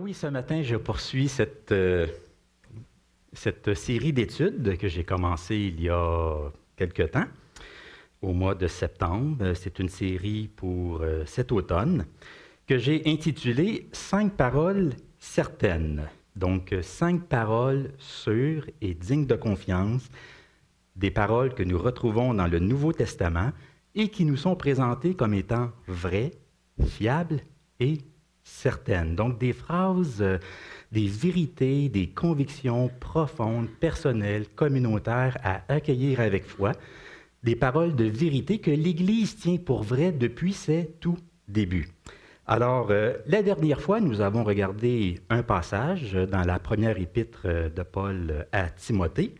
oui, ce matin, je poursuis cette série d'études que j'ai commencée il y a quelque temps, au mois de septembre. C'est une série pour cet automne que j'ai intitulée « 5 paroles certaines ». Donc, 5 paroles sûres et dignes de confiance, des paroles que nous retrouvons dans le Nouveau Testament et qui nous sont présentées comme étant vraies, fiables et certaines. Donc, des phrases, des vérités, des convictions profondes, personnelles, communautaires à accueillir avec foi, des paroles de vérité que l'Église tient pour vraies depuis ses tout débuts. Alors, la dernière fois, nous avons regardé un passage dans la première épître de Paul à Timothée.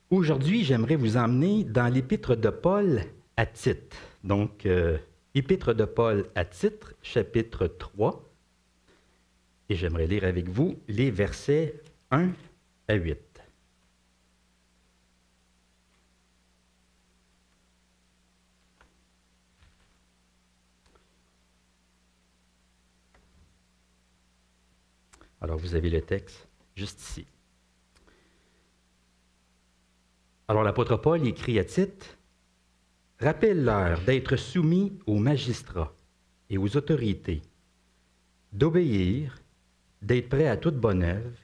Aujourd'hui, j'aimerais vous emmener dans l'épître de Paul à Tite. Donc, épître de Paul à Tite, chapitre 3. Et j'aimerais lire avec vous les versets 1 à 8. Alors, vous avez le texte juste ici. Alors, l'apôtre Paul écrit à Tite, « Rappelle-leur d'être soumis aux magistrats et aux autorités, d'obéir, d'être prêt à toute bonne œuvre,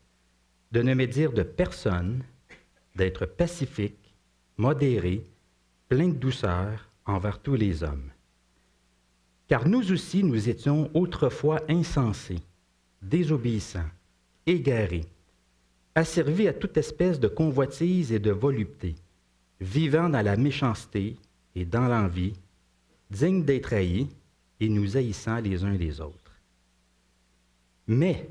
de ne médire de personne, d'être pacifique, modéré, plein de douceur envers tous les hommes. Car nous aussi, nous étions autrefois insensés, désobéissants, égarés, asservis à toute espèce de convoitise et de volupté, vivant dans la méchanceté et dans l'envie, dignes d'être haïs et nous haïssant les uns les autres. Mais,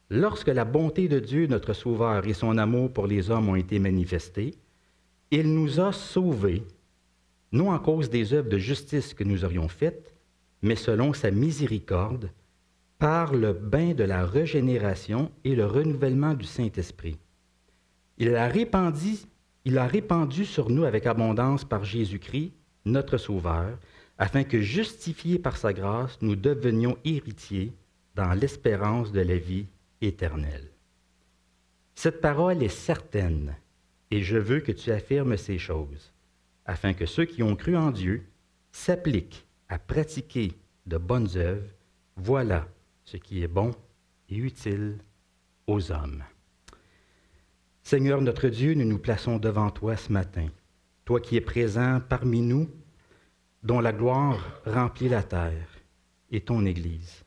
lorsque la bonté de Dieu, notre Sauveur, et son amour pour les hommes ont été manifestés, il nous a sauvés, non à cause des œuvres de justice que nous aurions faites, mais selon sa miséricorde, par le bain de la régénération et le renouvellement du Saint-Esprit. Il a répandu sur nous avec abondance par Jésus-Christ, notre Sauveur, afin que, justifiés par sa grâce, nous devenions héritiers dans l'espérance de la vie éternelle. Cette parole est certaine, et je veux que tu affirmes ces choses, afin que ceux qui ont cru en Dieu s'appliquent à pratiquer de bonnes œuvres. Voilà ce qui est bon et utile aux hommes. Seigneur notre Dieu, nous nous plaçons devant toi ce matin, toi qui es présent parmi nous, dont la gloire remplit la terre et ton Église.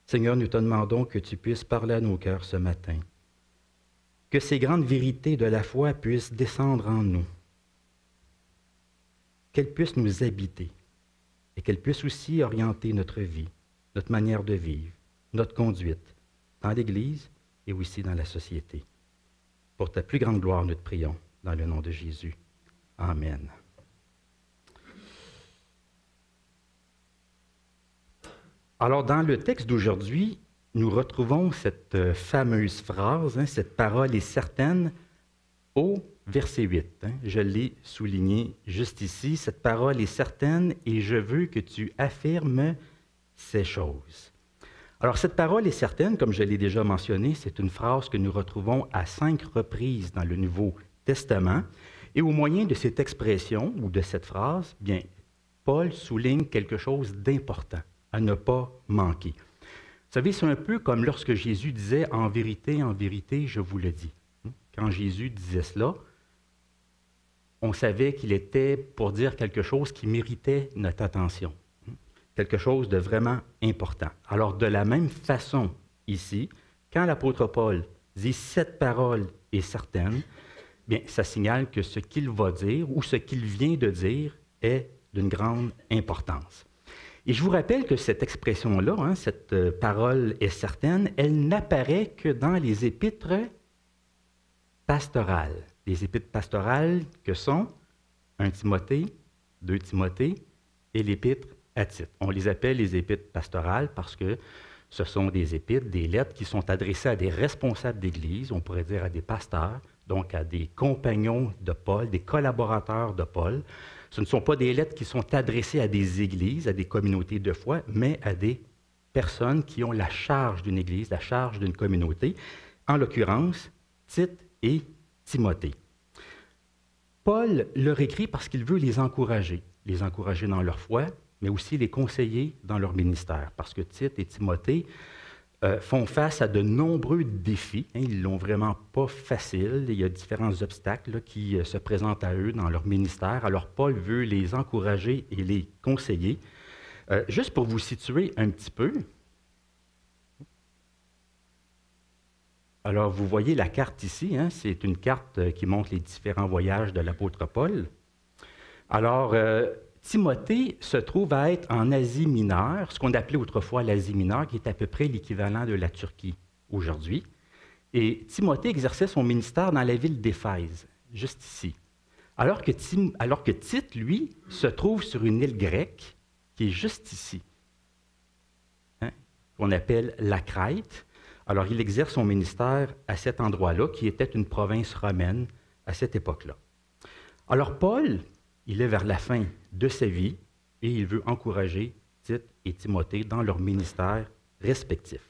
Seigneur, nous te demandons que tu puisses parler à nos cœurs ce matin, que ces grandes vérités de la foi puissent descendre en nous, qu'elles puissent nous habiter et qu'elles puissent aussi orienter notre vie, notre manière de vivre, notre conduite, dans l'Église et aussi dans la société. Pour ta plus grande gloire, nous te prions, dans le nom de Jésus. Amen. Alors, dans le texte d'aujourd'hui, nous retrouvons cette fameuse phrase, cette parole est certaine, au verset 8. Je l'ai souligné juste ici. Cette parole est certaine et je veux que tu affirmes ces choses. Alors, cette parole est certaine, comme je l'ai déjà mentionné, c'est une phrase que nous retrouvons à 5 reprises dans le Nouveau Testament. Et au moyen de cette expression ou de cette phrase, bien, Paul souligne quelque chose d'important à ne pas manquer. Vous savez, c'est un peu comme lorsque Jésus disait « en vérité, je vous le dis ». Quand Jésus disait cela, on savait qu'il était pour dire quelque chose qui méritait notre attention. Quelque chose de vraiment important. Alors, de la même façon, ici, quand l'apôtre Paul dit « cette parole est certaine », bien, ça signale que ce qu'il va dire ou ce qu'il vient de dire est d'une grande importance. Et je vous rappelle que cette expression-là, cette parole est certaine, elle n'apparaît que dans les épîtres pastorales. Les épîtres pastorales que sont 1 Timothée, 2 Timothée et l'épître à Tite. On les appelle les épîtres pastorales parce que ce sont des épîtres, des lettres qui sont adressées à des responsables d'Église, on pourrait dire à des pasteurs, donc à des compagnons de Paul, des collaborateurs de Paul. Ce ne sont pas des lettres qui sont adressées à des églises, à des communautés de foi, mais à des personnes qui ont la charge d'une Église, la charge d'une communauté, en l'occurrence Tite et Timothée. Paul leur écrit parce qu'il veut les encourager dans leur foi, mais aussi les conseiller dans leur ministère, parce que Tite et Timothée font face à de nombreux défis. Ils ne l'ont vraiment pas facile. Il y a différents obstacles qui se présentent à eux dans leur ministère. Alors Paul veut les encourager et les conseiller. Juste pour vous situer un petit peu, alors vous voyez la carte ici, hein, c'est une carte qui montre les différents voyages de l'apôtre Paul. Alors, Timothée se trouve à être en Asie mineure, ce qu'on appelait autrefois l'Asie mineure, qui est à peu près l'équivalent de la Turquie aujourd'hui. Et Timothée exerçait son ministère dans la ville d'Éphèse, juste ici. Alors que Tite, lui, se trouve sur une île grecque qui est juste ici, hein, qu'on appelle la Crète. Alors, il exerce son ministère à cet endroit-là, qui était une province romaine à cette époque-là. Alors, Paul, il est vers la fin de sa vie et il veut encourager Tite et Timothée dans leur ministère respectifs.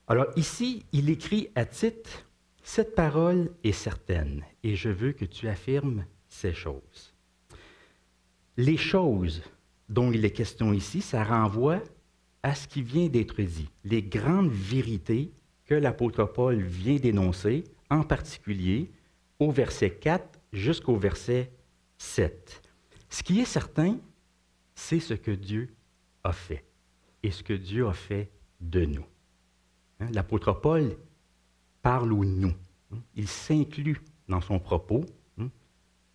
Alors ici, il écrit à Tite, « Cette parole est certaine et je veux que tu affirmes ces choses. » Les choses dont il est question ici, ça renvoie à ce qui vient d'être dit, les grandes vérités que l'apôtre Paul vient d'énoncer, en particulier au verset 4 jusqu'au verset 7. Ce qui est certain, c'est ce que Dieu a fait et ce que Dieu a fait de nous. Hein? L'apôtre Paul parle au nous. Hein? Il s'inclut dans son propos. Hein?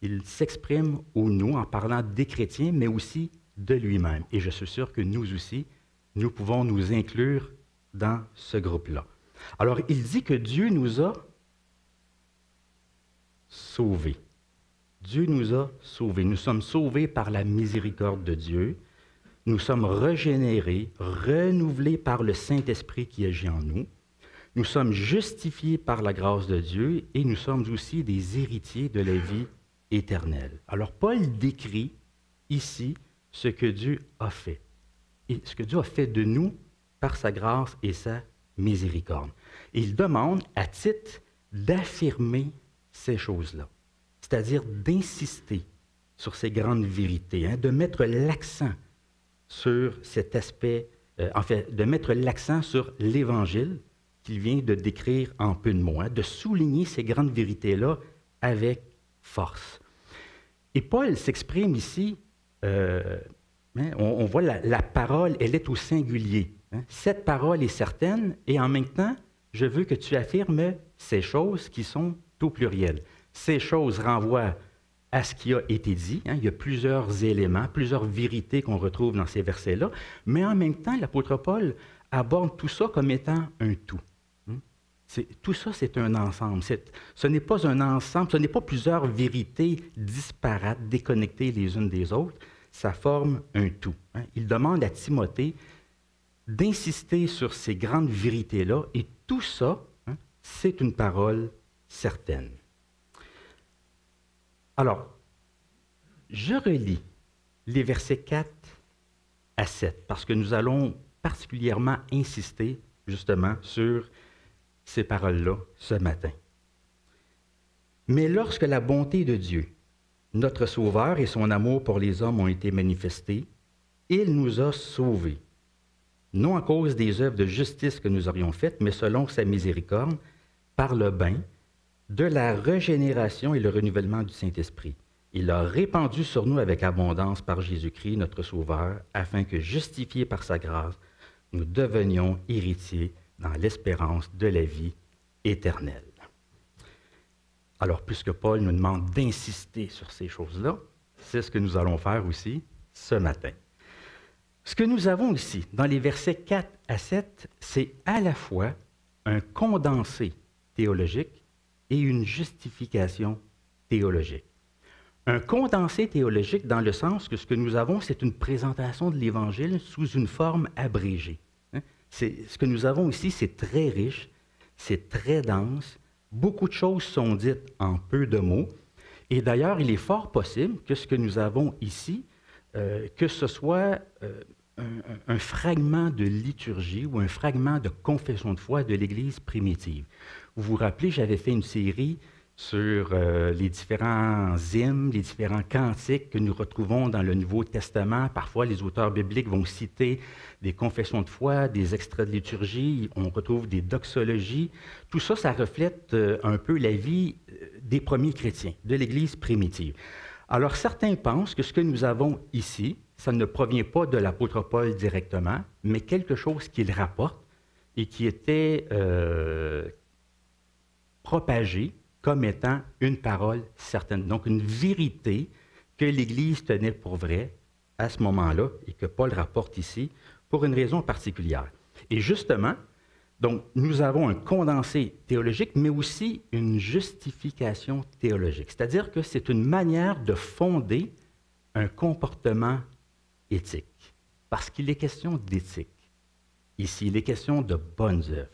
Il s'exprime au nous en parlant des chrétiens, mais aussi de lui-même. Et je suis sûr que nous aussi, nous pouvons nous inclure dans ce groupe-là. Alors, il dit que Dieu nous a sauvés. Dieu nous a sauvés. Nous sommes sauvés par la miséricorde de Dieu. Nous sommes régénérés, renouvelés par le Saint-Esprit qui agit en nous. Nous sommes justifiés par la grâce de Dieu et nous sommes aussi des héritiers de la vie éternelle. Alors, Paul décrit ici ce que Dieu a fait. Et ce que Dieu a fait de nous par sa grâce et sa miséricorde. Et il demande à Tite d'affirmer ces choses-là, c'est-à-dire d'insister sur ces grandes vérités, hein, de mettre l'accent sur cet aspect, de mettre l'accent sur l'Évangile qu'il vient de décrire en peu de mots, hein, de souligner ces grandes vérités-là avec force. Et Paul s'exprime ici, on voit la parole, elle est au singulier. Hein. Cette parole est certaine et en même temps, je veux que tu affirmes ces choses qui sont au pluriel. Ces choses renvoient à ce qui a été dit. Hein. Il y a plusieurs éléments, plusieurs vérités qu'on retrouve dans ces versets-là, mais en même temps, l'apôtre Paul aborde tout ça comme étant un tout. Hein. Tout ça, c'est un ensemble. Ce n'est pas un ensemble, ce n'est pas plusieurs vérités disparates, déconnectées les unes des autres. Ça forme un tout. Hein. Il demande à Timothée d'insister sur ces grandes vérités-là, et tout ça, hein, c'est une parole certaine. Alors, je relis les versets 4 à 7, parce que nous allons particulièrement insister justement sur ces paroles-là ce matin. « Mais lorsque la bonté de Dieu, notre Sauveur et son amour pour les hommes ont été manifestés, il nous a sauvés, non à cause des œuvres de justice que nous aurions faites, mais selon sa miséricorde, par le bain, de la régénération et le renouvellement du Saint-Esprit. Il l'a répandu sur nous avec abondance par Jésus-Christ, notre Sauveur, afin que, justifiés par sa grâce, nous devenions héritiers dans l'espérance de la vie éternelle. » Alors, puisque Paul nous demande d'insister sur ces choses-là, c'est ce que nous allons faire aussi ce matin. Ce que nous avons ici, dans les versets 4 à 7, c'est à la fois un condensé théologique et une justification théologique. Un condensé théologique dans le sens que ce que nous avons, c'est une présentation de l'Évangile sous une forme abrégée. Hein? Ce que nous avons ici, c'est très riche, c'est très dense, beaucoup de choses sont dites en peu de mots, et d'ailleurs, il est fort possible que ce que nous avons ici que ce soit un fragment de liturgie ou un fragment de confession de foi de l'Église primitive. Vous vous rappelez, j'avais fait une série sur les différents hymnes, les différents cantiques que nous retrouvons dans le Nouveau Testament. Parfois, les auteurs bibliques vont citer des confessions de foi, des extraits de liturgie, on retrouve des doxologies. Tout ça, ça reflète un peu la vie des premiers chrétiens, de l'Église primitive. Alors, certains pensent que ce que nous avons ici, ça ne provient pas de l'apôtre Paul directement, mais quelque chose qu'il rapporte et qui était propagé comme étant une parole certaine. Donc, une vérité que l'Église tenait pour vraie à ce moment-là et que Paul rapporte ici pour une raison particulière. Et justement, donc, nous avons un condensé théologique, mais aussi une justification théologique. C'est-à-dire que c'est une manière de fonder un comportement éthique. Parce qu'il est question d'éthique. Ici, il est question de bonnes œuvres,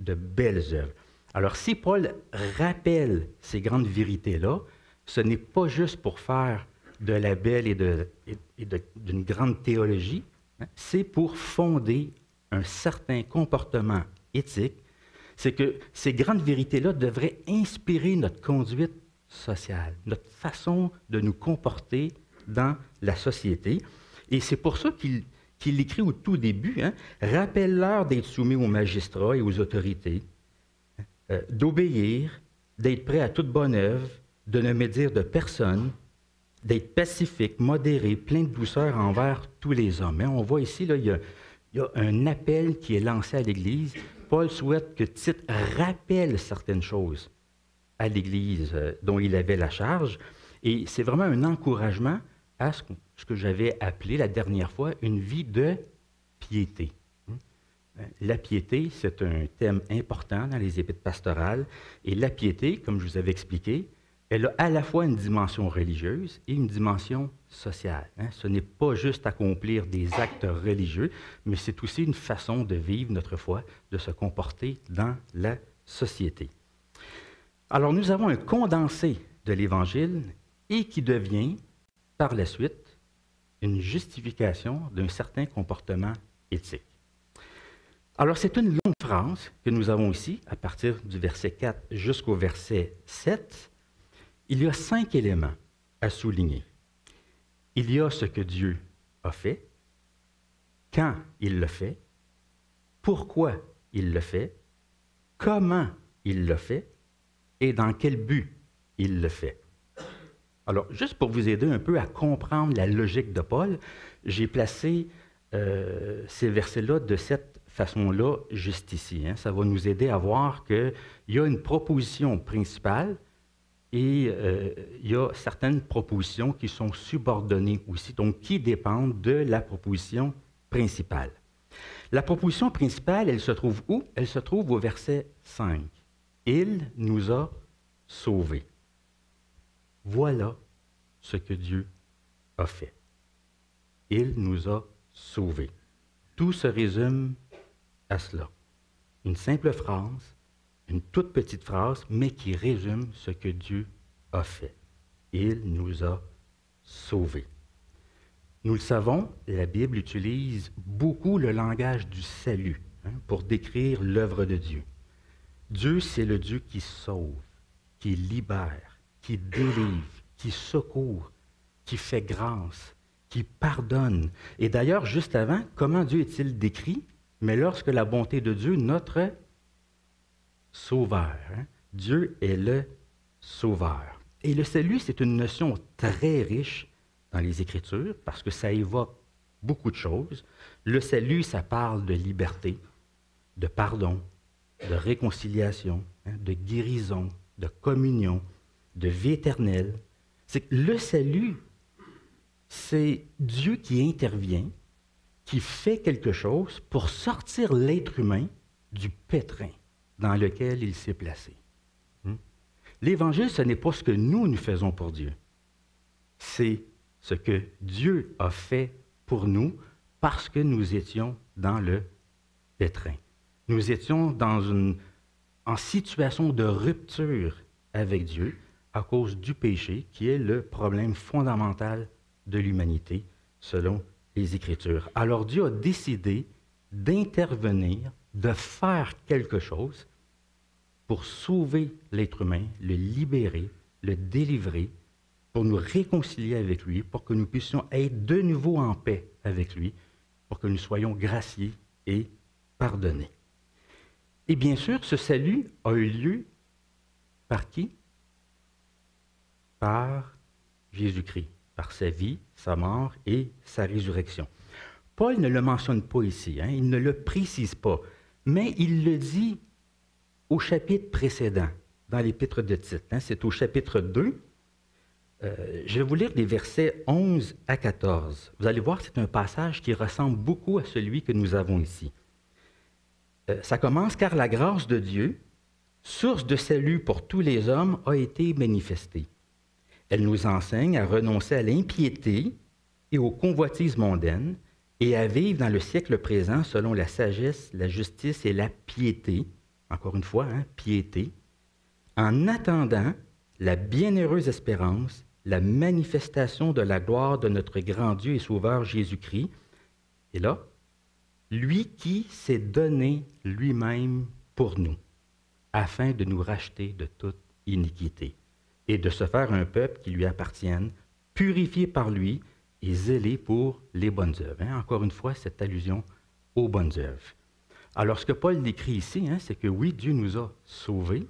de belles œuvres. Alors, si Paul rappelle ces grandes vérités-là, ce n'est pas juste pour faire de la belle et d'une grande théologie, hein, c'est pour fonder un certain comportement éthique. C'est que ces grandes vérités-là devraient inspirer notre conduite sociale, notre façon de nous comporter dans la société. Et c'est pour ça qu'il écrit au tout début, hein, « Rappelle-leur d'être soumis aux magistrats et aux autorités, d'obéir, d'être prêt à toute bonne œuvre, de ne médire de personne, d'être pacifique, modéré, plein de douceur envers tous les hommes. » On voit ici, là, il y a un appel qui est lancé à l'Église. Paul souhaite que Tite rappelle certaines choses à l'Église dont il avait la charge. Et c'est vraiment un encouragement à ce que j'avais appelé la dernière fois une vie de piété. La piété, c'est un thème important dans les épîtres pastorales. Et la piété, comme je vous avais expliqué, elle a à la fois une dimension religieuse et une dimension sociale. Ce n'est pas juste accomplir des actes religieux, mais c'est aussi une façon de vivre notre foi, de se comporter dans la société. Alors, nous avons un condensé de l'Évangile et qui devient, par la suite, une justification d'un certain comportement éthique. Alors, c'est une longue phrase que nous avons ici, à partir du verset 4 jusqu'au verset 7. Il y a 5 éléments à souligner. Il y a ce que Dieu a fait, quand il le fait, pourquoi il le fait, comment il le fait et dans quel but il le fait. Alors, juste pour vous aider un peu à comprendre la logique de Paul, j'ai placé ces versets-là de cette façon-là juste ici. Ça va nous aider à voir qu'il y a une proposition principale et il y a certaines propositions qui sont subordonnées aussi, donc qui dépendent de la proposition principale. La proposition principale, elle se trouve où? Elle se trouve au verset 5. Il nous a sauvés. Voilà ce que Dieu a fait. Il nous a sauvés. Tout se résume à cela. Une simple phrase, une toute petite phrase, mais qui résume ce que Dieu a fait. Il nous a sauvés. Nous le savons, la Bible utilise beaucoup le langage du salut pour décrire l'œuvre de Dieu. Dieu, c'est le Dieu qui sauve, qui libère, qui délivre, qui secourt, qui fait grâce, qui pardonne. Et d'ailleurs, juste avant, comment Dieu est-il décrit? Mais lorsque la bonté de Dieu, notre Sauveur. Dieu est le Sauveur. Et le salut, c'est une notion très riche dans les Écritures parce que ça évoque beaucoup de choses. Le salut, ça parle de liberté, de pardon, de réconciliation, de guérison, de communion, de vie éternelle. C'est que le salut, c'est Dieu qui intervient, qui fait quelque chose pour sortir l'être humain du pétrin dans lequel il s'est placé. L'Évangile, ce n'est pas ce que nous faisons pour Dieu. C'est ce que Dieu a fait pour nous parce que nous étions dans le pétrin. Nous étions en situation de rupture avec Dieu à cause du péché, qui est le problème fondamental de l'humanité, selon les Écritures. Alors Dieu a décidé d'intervenir, de faire quelque chose pour sauver l'être humain, le libérer, le délivrer, pour nous réconcilier avec lui, pour que nous puissions être de nouveau en paix avec lui, pour que nous soyons graciés et pardonnés. Et bien sûr, ce salut a eu lieu par qui? Par Jésus-Christ, par sa vie, sa mort et sa résurrection. Paul ne le mentionne pas ici, hein, il ne le précise pas, mais il le dit au chapitre précédent, dans l'épître de Tite. Hein, c'est au chapitre 2. Je vais vous lire les versets 11 à 14. Vous allez voir, c'est un passage qui ressemble beaucoup à celui que nous avons ici. Ça commence, car la grâce de Dieu, source de salut pour tous les hommes, a été manifestée. Elle nous enseigne à renoncer à l'impiété et aux convoitises mondaines et à vivre dans le siècle présent selon la sagesse, la justice et la piété. Encore une fois, hein, piété. En attendant la bienheureuse espérance, la manifestation de la gloire de notre grand Dieu et Sauveur Jésus-Christ. Et là, lui qui s'est donné lui-même pour nous, afin de nous racheter de toute iniquité et de se faire un peuple qui lui appartienne, purifié par lui et zélé pour les bonnes œuvres. Hein? Encore une fois, cette allusion aux bonnes œuvres. Alors, ce que Paul décrit ici, hein, c'est que oui, Dieu nous a sauvés,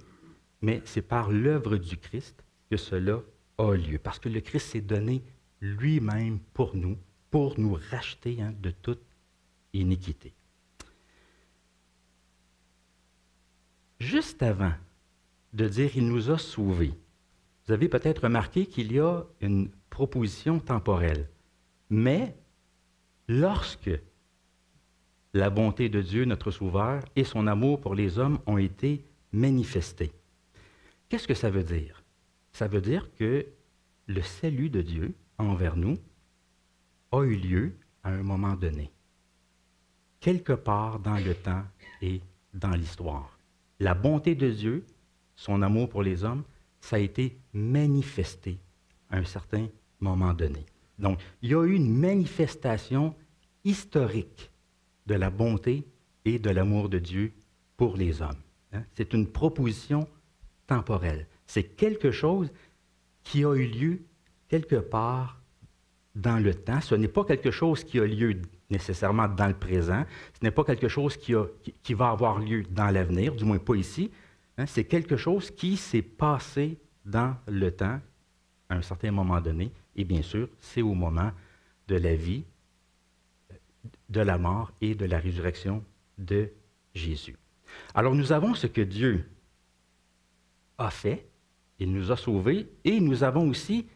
mais c'est par l'œuvre du Christ que cela a lieu, parce que le Christ s'est donné lui-même pour nous racheter hein, de toute iniquité. Juste avant de dire « il nous a sauvés », vous avez peut-être remarqué qu'il y a une proposition temporelle. Mais lorsque la bonté de Dieu, notre Sauveur, et son amour pour les hommes ont été manifestés. Qu'est-ce que ça veut dire? Ça veut dire que le salut de Dieu envers nous a eu lieu à un moment donné, quelque part dans le temps et dans l'histoire. La bonté de Dieu, son amour pour les hommes, ça a été manifesté à un certain moment donné. Donc, il y a eu une manifestation historique de la bonté et de l'amour de Dieu pour les hommes. Hein? C'est une proposition temporelle. C'est quelque chose qui a eu lieu quelque part dans le temps. Ce n'est pas quelque chose qui a lieu nécessairement dans le présent. Ce n'est pas quelque chose qui va avoir lieu dans l'avenir, du moins pas ici. Hein? C'est quelque chose qui s'est passé dans le temps à un certain moment donné. Et bien sûr, c'est au moment de la vie, de la mort et de la résurrection de Jésus. Alors nous avons ce que Dieu a fait, il nous a sauvés, et nous avons aussi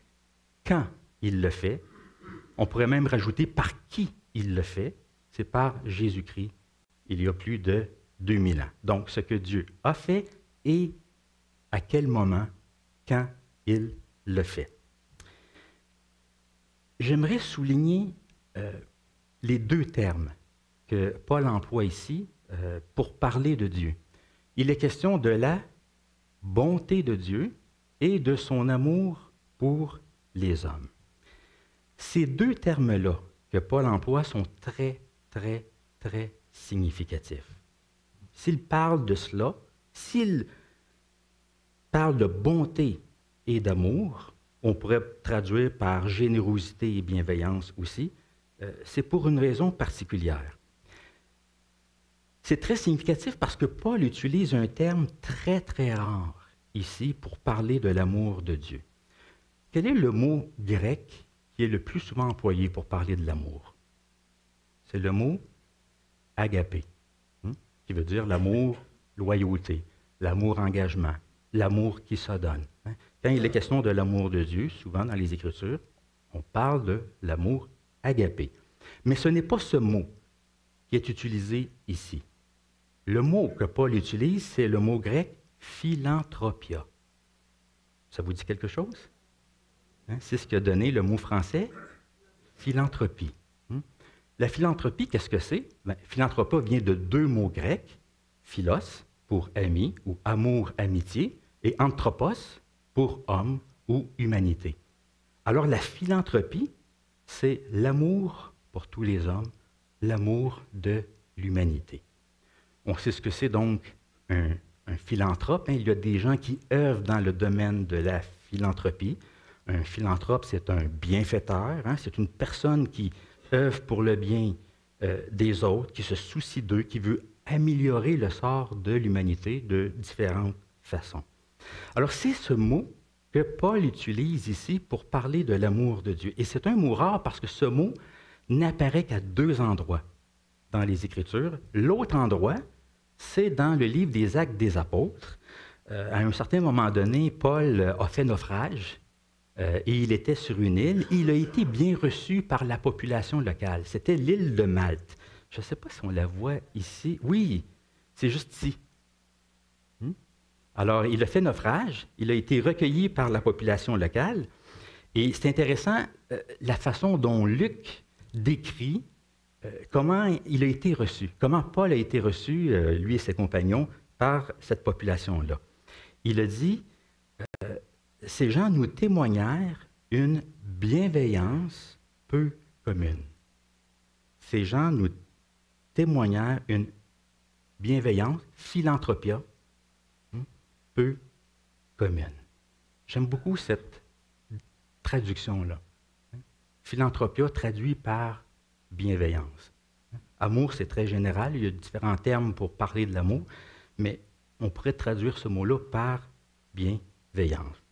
quand il le fait. On pourrait même rajouter par qui il le fait, c'est par Jésus-Christ, il y a plus de 2000 ans. Donc ce que Dieu a fait et à quel moment, quand il le fait. J'aimerais souligner les deux termes que Paul emploie ici pour parler de Dieu. Il est question de la bonté de Dieu et de son amour pour les hommes. Ces deux termes-là que Paul emploie sont très, très, très significatifs. S'il parle de cela, s'il parle de bonté et d'amour, on pourrait traduire par générosité et bienveillance aussi, c'est pour une raison particulière. C'est très significatif parce que Paul utilise un terme très, très rare ici pour parler de l'amour de Dieu. Quel est le mot grec qui est le plus souvent employé pour parler de l'amour? C'est le mot agapé, qui veut dire l'amour, loyauté, l'amour engagement, l'amour qui se donne. Quand il est question de l'amour de Dieu, souvent dans les Écritures, on parle de l'amour agapé. Mais ce n'est pas ce mot qui est utilisé ici. Le mot que Paul utilise, c'est le mot grec philanthropia. Ça vous dit quelque chose? C'est ce qu'a donné le mot français philanthropie. La philanthropie, qu'est-ce que c'est? Philanthropia vient de deux mots grecs, philos pour ami ou amour, amitié, et anthropos pour homme ou humanité. Alors la philanthropie, c'est l'amour pour tous les hommes, l'amour de l'humanité. On sait ce que c'est donc un philanthrope. Il y a des gens qui œuvrent dans le domaine de la philanthropie. Un philanthrope, c'est un bienfaiteur. C'est une personne qui œuvre pour le bien des autres, qui se soucie d'eux, qui veut améliorer le sort de l'humanité de différentes façons. Alors, c'est ce mot que Paul utilise ici pour parler de l'amour de Dieu. Et c'est un mot rare parce que ce mot n'apparaît qu'à 2 endroits dans les Écritures. L'autre endroit, c'est dans le livre des Actes des Apôtres. À un certain moment donné, Paul a fait naufrage et il était sur une île. Il a été bien reçu par la population locale. C'était l'île de Malte. Je ne sais pas si on la voit ici. Oui, c'est juste ici. Alors, il a fait naufrage. Il a été recueilli par la population locale. Et c'est intéressant la façon dont Luc décrit comment il a été reçu, comment Paul a été reçu, lui et ses compagnons, par cette population-là. Il a dit, ces gens nous témoignèrent une bienveillance peu commune. Ces gens nous témoignèrent une bienveillance, philanthropia, peu commune. J'aime beaucoup cette traduction-là. Philanthropia traduit par bienveillance. Amour, c'est très général. Il y a différents termes pour parler de l'amour, mais on pourrait traduire ce mot-là par bienveillance.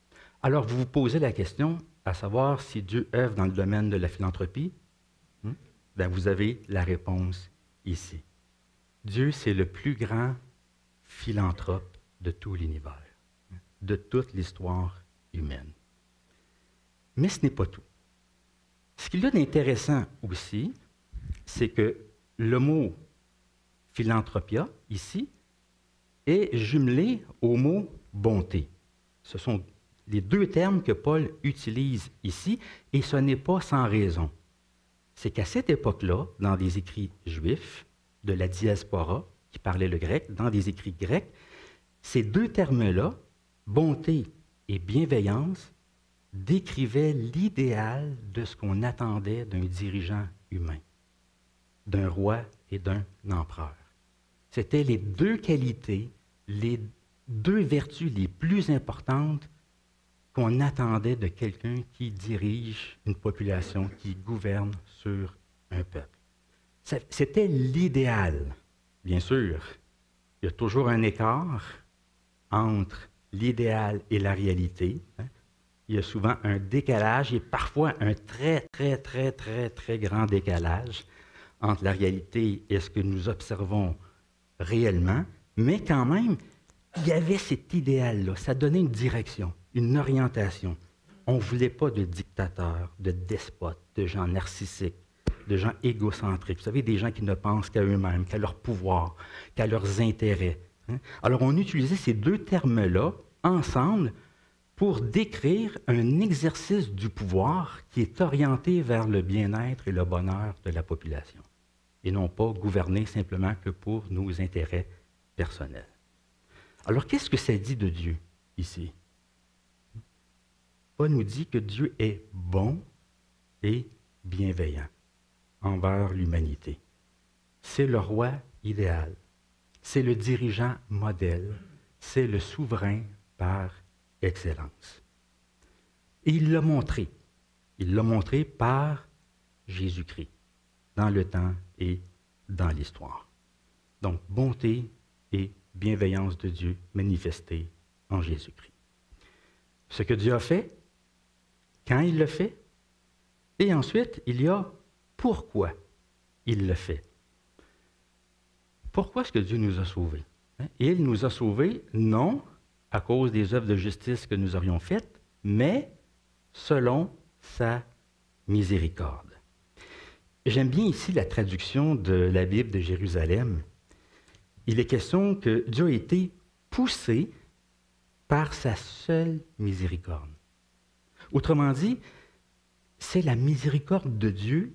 Alors, vous vous posez la question à savoir si Dieu œuvre dans le domaine de la philanthropie. Bien, vous avez la réponse ici. Dieu, c'est le plus grand philanthrope de tout l'univers, de toute l'histoire humaine. Mais ce n'est pas tout. Ce qu'il y a d'intéressant aussi, c'est que le mot philanthropia, ici, est jumelé au mot bonté. Ce sont les 2 termes que Paul utilise ici, et ce n'est pas sans raison. C'est qu'à cette époque-là, dans des écrits juifs de la diaspora, qui parlaient le grec, dans des écrits grecs, ces 2 termes-là, bonté et bienveillance, décrivaient l'idéal de ce qu'on attendait d'un dirigeant humain, d'un roi et d'un empereur. C'était les 2 qualités, les 2 vertus les plus importantes qu'on attendait de quelqu'un qui dirige une population, qui gouverne sur un peuple. C'était l'idéal. Bien sûr, il y a toujours un écart entre l'idéal et la réalité. Il y a souvent un décalage et parfois un très, très, très, très, très grand décalage entre la réalité et ce que nous observons réellement. Mais quand même, il y avait cet idéal-là. Ça donnait une direction, une orientation. On ne voulait pas de dictateurs, de despotes, de gens narcissiques, de gens égocentriques. Vous savez, des gens qui ne pensent qu'à eux-mêmes, qu'à leur pouvoir, qu'à leurs intérêts. Alors, on utilisait ces 2 termes-là ensemble pour décrire un exercice du pouvoir qui est orienté vers le bien-être et le bonheur de la population, et non pas gouverner simplement que pour nos intérêts personnels. Alors, qu'est-ce que ça dit de Dieu ici? Paul nous dit que Dieu est bon et bienveillant envers l'humanité. C'est le roi idéal, c'est le dirigeant modèle, c'est le souverain par excellence. Et il l'a montré. Il l'a montré par Jésus-Christ, dans le temps et dans l'histoire. Donc, bonté et bienveillance de Dieu manifestée en Jésus-Christ. Ce que Dieu a fait, quand il le fait, et ensuite, il y a pourquoi il le fait. Pourquoi est-ce que Dieu nous a sauvés? Il nous a sauvés, non à cause des œuvres de justice que nous aurions faites, mais selon sa miséricorde. J'aime bien ici la traduction de la Bible de Jérusalem. Il est question que Dieu a été poussé par sa seule miséricorde. Autrement dit, c'est la miséricorde de Dieu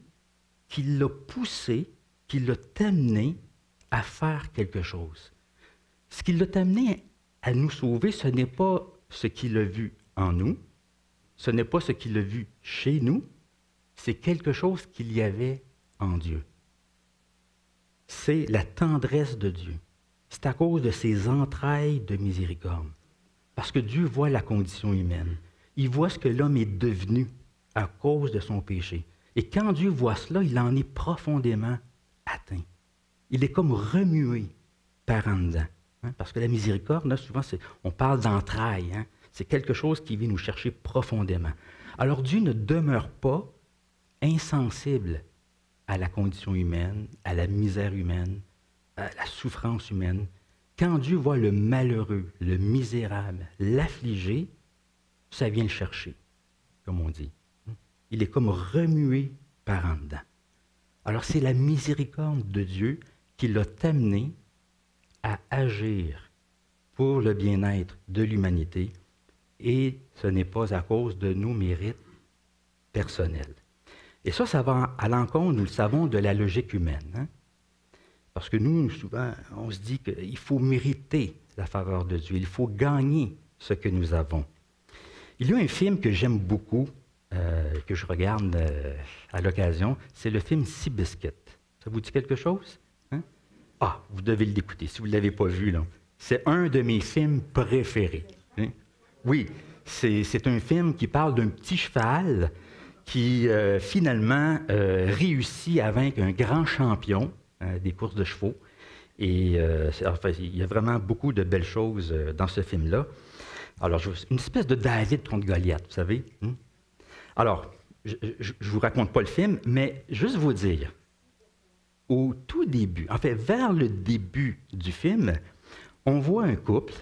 qui l'a poussé, qui l'a amené à faire quelque chose. Ce qui l'a amené à nous sauver, ce n'est pas ce qu'il a vu en nous, ce n'est pas ce qu'il a vu chez nous, c'est quelque chose qu'il y avait en Dieu. C'est la tendresse de Dieu. C'est à cause de ses entrailles de miséricorde. Parce que Dieu voit la condition humaine. Il voit ce que l'homme est devenu à cause de son péché. Et quand Dieu voit cela, il en est profondément atteint. Il est comme remué par en dedans. Parce que la miséricorde, là, souvent, on parle d'entrailles. C'est quelque chose qui vient nous chercher profondément. Alors Dieu ne demeure pas insensible à la condition humaine, à la misère humaine, à la souffrance humaine. Quand Dieu voit le malheureux, le misérable, l'affligé, ça vient le chercher, comme on dit. Il est comme remué par en dedans. Alors c'est la miséricorde de Dieu qui l'a amené à agir pour le bien-être de l'humanité, et ce n'est pas à cause de nos mérites personnels. Et ça va à l'encontre, nous le savons, de la logique humaine. Parce que nous, souvent, on se dit qu'il faut mériter la faveur de Dieu, il faut gagner ce que nous avons. Il y a un film que j'aime beaucoup, que je regarde à l'occasion, c'est le film Seabiscuit. Ça vous dit quelque chose? Ah, vous devez l'écouter si vous ne l'avez pas vu, là. C'est un de mes films préférés. Oui, c'est un film qui parle d'un petit cheval qui finalement réussit à vaincre un grand champion des courses de chevaux. Et enfin, il y a vraiment beaucoup de belles choses dans ce film-là. Alors, une espèce de David contre Goliath, vous savez. Alors, je ne vous raconte pas le film, mais juste vous dire, au tout début, en fait, vers le début du film, on voit un couple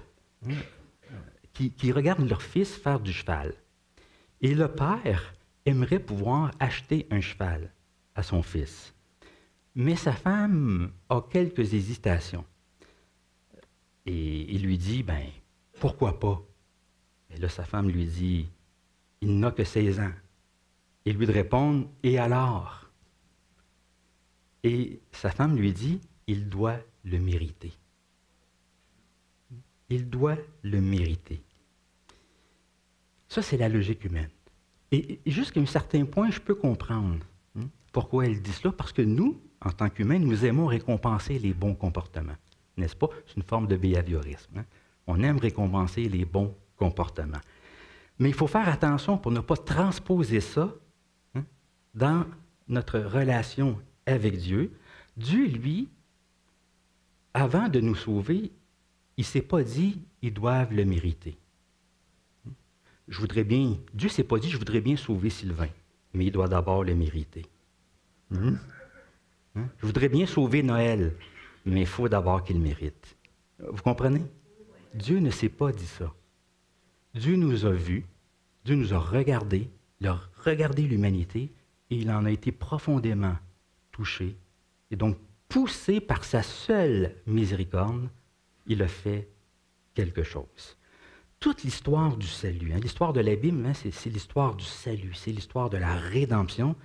qui regarde leur fils faire du cheval. Et le père aimerait pouvoir acheter un cheval à son fils. Mais sa femme a quelques hésitations. Et il lui dit, ben, pourquoi pas? Et là, sa femme lui dit, il n'a que 16 ans. Et lui de répondre, et alors? Et sa femme lui dit, il doit le mériter. Il doit le mériter. Ça, c'est la logique humaine. Et jusqu'à un certain point, je peux comprendre pourquoi elle dit cela, parce que nous, en tant qu'humains, nous aimons récompenser les bons comportements. N'est-ce pas? C'est une forme de behaviorisme. On aime récompenser les bons comportements. Mais il faut faire attention pour ne pas transposer ça dans notre relation avec Dieu. Dieu, lui, avant de nous sauver, il ne s'est pas dit « ils doivent le mériter ». Dieu ne s'est pas dit « je voudrais bien sauver Sylvain », mais il doit d'abord le mériter. Je voudrais bien sauver Noël, mais il faut d'abord qu'il mérite. Vous comprenez? Dieu ne s'est pas dit ça. Dieu nous a vus, Dieu nous a regardés, il a regardé l'humanité, et il en a été profondément touché. Et donc, poussé par sa seule miséricorde, il a fait quelque chose. Toute l'histoire du salut, l'histoire de la Bible, c'est l'histoire du salut, c'est l'histoire de la rédemption,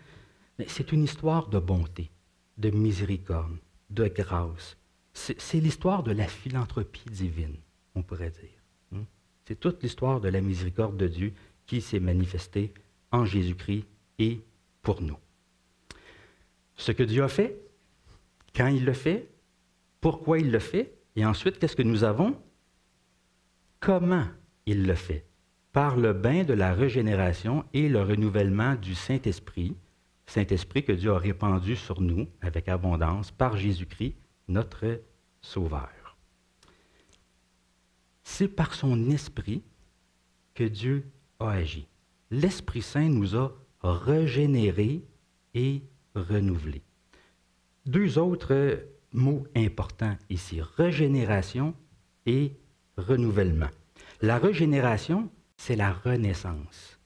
mais c'est une histoire de bonté, de miséricorde, de grâce. C'est l'histoire de la philanthropie divine, on pourrait dire. C'est toute l'histoire de la miséricorde de Dieu qui s'est manifestée en Jésus-Christ et pour nous. Ce que Dieu a fait, quand il le fait, pourquoi il le fait, et ensuite, qu'est-ce que nous avons? Comment il le fait? Par le bain de la régénération et le renouvellement du Saint-Esprit, Saint-Esprit que Dieu a répandu sur nous avec abondance par Jésus-Christ, notre Sauveur. C'est par son Esprit que Dieu a agi. L'Esprit Saint nous a régénérés et renouvelés. Deux autres mots importants ici, régénération et renouvellement. La régénération, c'est la renaissance.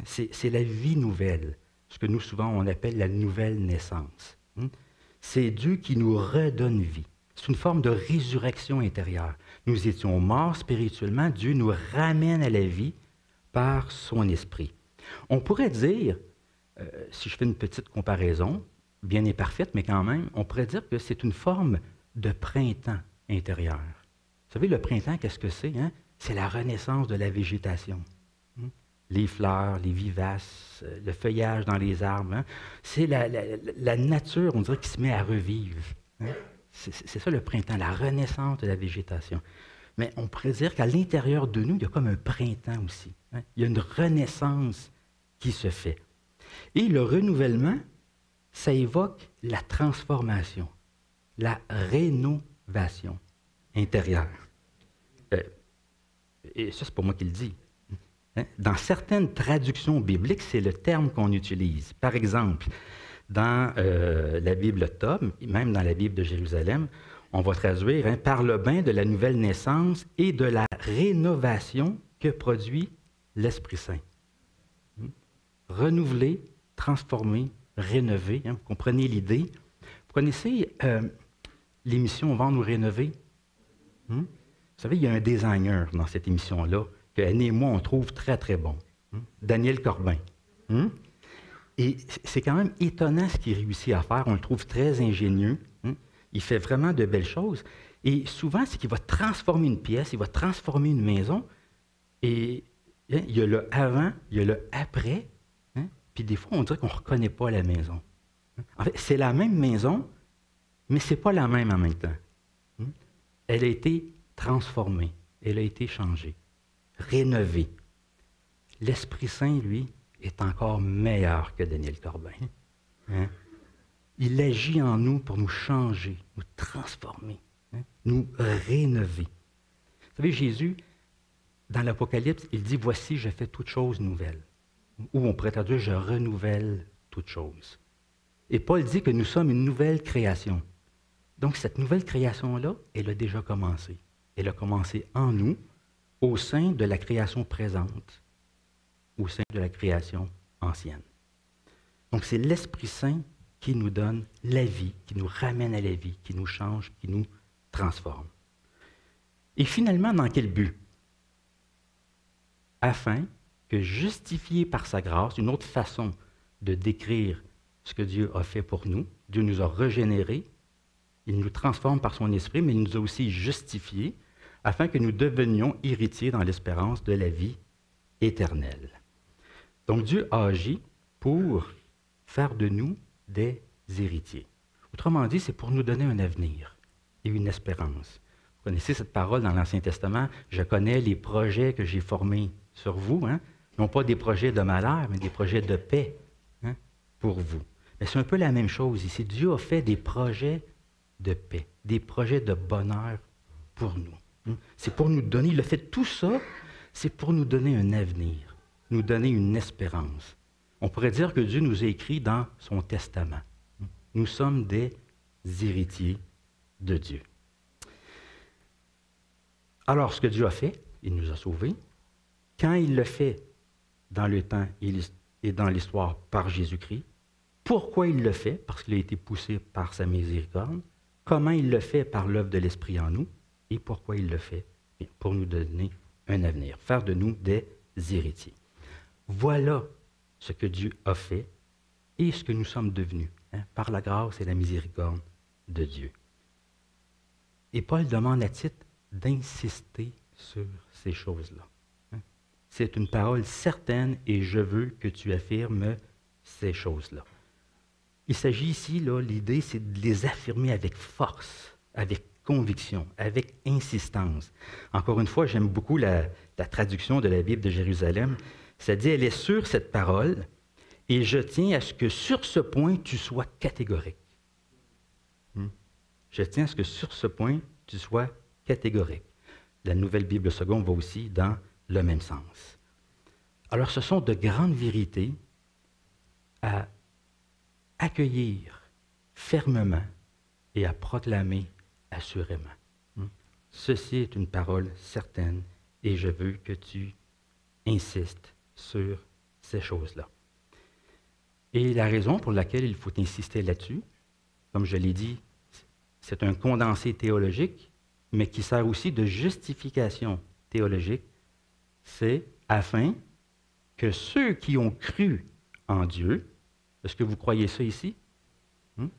C'est la vie nouvelle, ce que nous souvent on appelle la nouvelle naissance. C'est Dieu qui nous redonne vie. C'est une forme de résurrection intérieure. Nous étions morts spirituellement, Dieu nous ramène à la vie par son esprit. On pourrait dire, si je fais une petite comparaison, bien imparfaite, mais quand même, on pourrait dire que c'est une forme de printemps intérieur. Vous savez, le printemps, qu'est-ce que c'est? C'est la renaissance de la végétation. les fleurs, les vivaces, le feuillage dans les arbres. Hein. C'est la nature, on dirait, qui se met à revivre. Hein. C'est ça le printemps, la renaissance de la végétation. Mais on pourrait dire qu'à l'intérieur de nous, il y a comme un printemps aussi. Hein. Il y a une renaissance qui se fait. Et le renouvellement, ça évoque la transformation, la rénovation intérieure. Et ça, c'est pas moi qui le dis. Hein? Dans certaines traductions bibliques, c'est le terme qu'on utilise. Par exemple, dans la Bible Tom, même dans la Bible de Jérusalem, on va traduire hein, par le bain de la nouvelle naissance et de la rénovation que produit l'Esprit Saint. Renouveler, transformer, rénover. Hein, vous comprenez l'idée? Vous connaissez l'émission « On va nous rénover ». Vous savez, il y a un designer dans cette émission-là que Annie et moi, on trouve très, très bon. Daniel Corbin. Et c'est quand même étonnant ce qu'il réussit à faire. On le trouve très ingénieux. Il fait vraiment de belles choses. Et souvent, c'est qu'il va transformer une pièce, il va transformer une maison. Et hein, il y a le avant, il y a le après. Hein, puis des fois, on dirait qu'on ne reconnaît pas la maison. En fait, c'est la même maison, mais ce n'est pas la même en même temps. Elle a été transformée, elle a été changée, rénovée. L'Esprit Saint, lui, est encore meilleur que Daniel Corbin. Hein? Il agit en nous pour nous changer, nous transformer, hein? Nous rénover. Vous savez, Jésus, dans l'Apocalypse, il dit « Voici, je fais toutes choses nouvelles ». Ou on pourrait traduire « Je renouvelle toutes choses ». Et Paul dit que nous sommes une nouvelle création. Donc, cette nouvelle création-là, elle a déjà commencé. Elle a commencé en nous, au sein de la création présente, au sein de la création ancienne. Donc, c'est l'Esprit Saint qui nous donne la vie, qui nous ramène à la vie, qui nous change, qui nous transforme. Et finalement, dans quel but? Afin que, justifié par sa grâce, une autre façon de décrire ce que Dieu a fait pour nous, Dieu nous a régénérés, il nous transforme par son esprit, mais il nous a aussi justifiés, afin que nous devenions héritiers dans l'espérance de la vie éternelle. Donc Dieu a agi pour faire de nous des héritiers. Autrement dit, c'est pour nous donner un avenir et une espérance. Vous connaissez cette parole dans l'Ancien Testament, « Je connais les projets que j'ai formés sur vous, hein? Non pas des projets de malheur, mais des projets de paix, hein, pour vous. » Mais c'est un peu la même chose ici. Dieu a fait des projets de paix, des projets de bonheur pour nous. C'est pour nous donner, il a fait tout ça, c'est pour nous donner un avenir, nous donner une espérance. On pourrait dire que Dieu nous a écrit dans son testament. Nous sommes des héritiers de Dieu. Alors, ce que Dieu a fait, il nous a sauvés. Quand il le fait dans le temps et dans l'histoire par Jésus-Christ, pourquoi il le fait? Parce qu'il a été poussé par sa miséricorde. Comment il le fait? Par l'œuvre de l'Esprit en nous. Et pourquoi il le fait? Pour nous donner un avenir, faire de nous des héritiers. Voilà ce que Dieu a fait et ce que nous sommes devenus, hein, par la grâce et la miséricorde de Dieu. Et Paul demande à Tite d'insister sur ces choses-là. Hein. C'est une parole certaine et je veux que tu affirmes ces choses-là. Il s'agit ici, là, l'idée, c'est de les affirmer avec force, avec conviction, avec insistance. Encore une fois, j'aime beaucoup la traduction de la Bible de Jérusalem. Ça dit, elle est sur cette parole, et je tiens à ce que sur ce point, tu sois catégorique. Je tiens à ce que sur ce point, tu sois catégorique. La Nouvelle Bible seconde va aussi dans le même sens. Alors, ce sont de grandes vérités à accueillir fermement et à proclamer assurément. Ceci est une parole certaine et je veux que tu insistes sur ces choses-là. Et la raison pour laquelle il faut insister là-dessus, comme je l'ai dit, c'est un condensé théologique, mais qui sert aussi de justification théologique, c'est afin que ceux qui ont cru en Dieu, est-ce que vous croyez ça ici?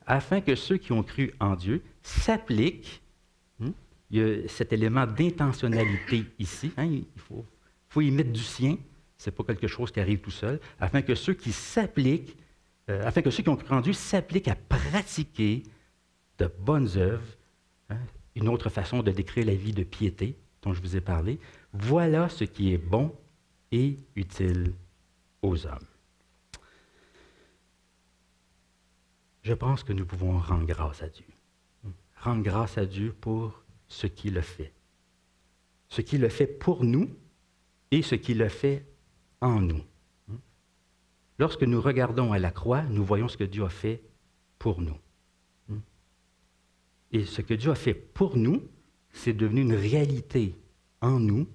Afin que ceux qui ont cru en Dieu s'appliquent, il y a cet élément d'intentionnalité ici, hein, il faut y mettre du sien, Ce n'est pas quelque chose qui arrive tout seul, afin que ceux qui s'appliquent, afin que ceux qui ont cru en Dieu s'appliquent à pratiquer de bonnes œuvres. Hein, une autre façon de décrire la vie de piété dont je vous ai parlé. Voilà ce qui est bon et utile aux hommes. Je pense que nous pouvons rendre grâce à Dieu. Rendre grâce à Dieu pour ce qu'il a fait. Ce qu'il a fait pour nous et ce qu'il a fait en nous. Lorsque nous regardons à la croix, nous voyons ce que Dieu a fait pour nous. Et ce que Dieu a fait pour nous, c'est devenu une réalité en nous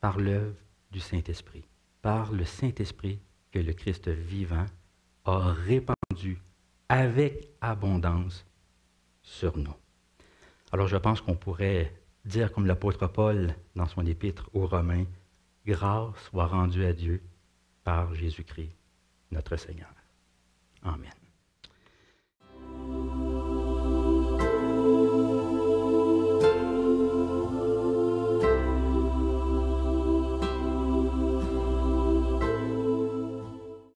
par l'œuvre du Saint-Esprit, par le Saint-Esprit que le Christ vivant a répandu avec abondance sur nous. Alors je pense qu'on pourrait dire comme l'apôtre Paul dans son épître aux Romains, « Grâce soit rendue à Dieu par Jésus-Christ, notre Seigneur. » Amen.